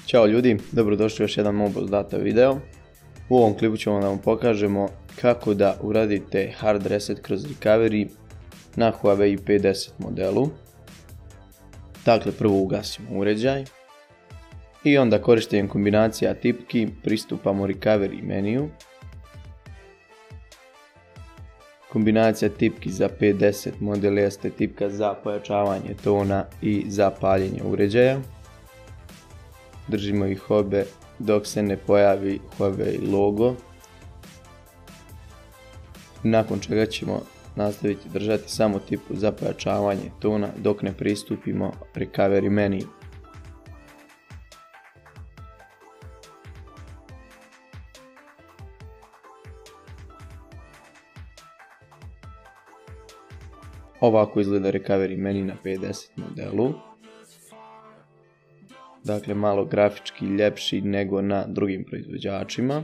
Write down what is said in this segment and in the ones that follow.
Ćao ljudi, dobrodošli u još jedan Mobile Data video. U ovom klipu ćemo da vam pokažemo kako da uradite hard reset kroz recovery na Huawei P10 modelu. Dakle, prvo ugasimo uređaj i onda korištenjem kombinacija tipki pristupamo recovery meniju. Kombinacija tipki za P10 model jeste tipka za pojačavanje tona i za paljenje uređaja. Držimo ih obe dok se ne pojavi Huawei logo, nakon čega ćemo nastaviti držati samo tipku za pojačavanje tona dok ne pristupimo recovery meniju. Ovako izgleda recovery meni na P10 modelu. Dakle, malo grafički ljepši nego na drugim proizvođačima.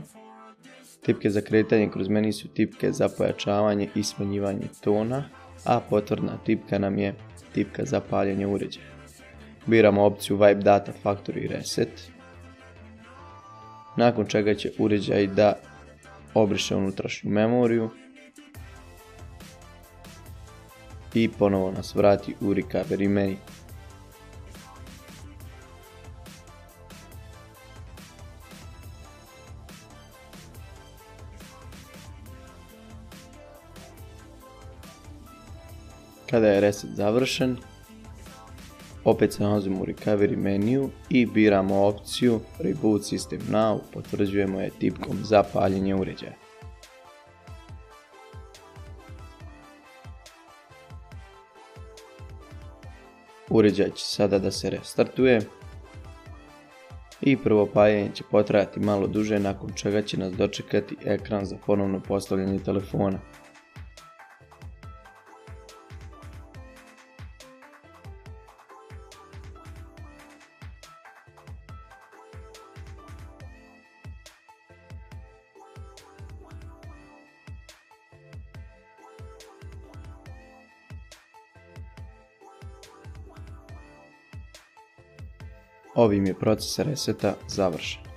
Tipke za kretanje kroz meni su tipke za pojačavanje i smanjivanje tona, a potvrdna tipka nam je tipka za paljenje uređaja. Biramo opciju Wipe Data Factory Reset, nakon čega će uređaj da obriše unutrašnju memoriju i ponovo nas vrati u recovery menu. Kada je reset završen, opet se nalazimo u recovery meniju i biramo opciju Reboot System Now, potvrđujemo je tipkom za paljenje uređaja. Uređaj će sada da se restartuje i prvo paljenje će potrajati malo duže, nakon čega će nas dočekati ekran za ponovno postavljanje telefona. Ovim je proces reseta završen.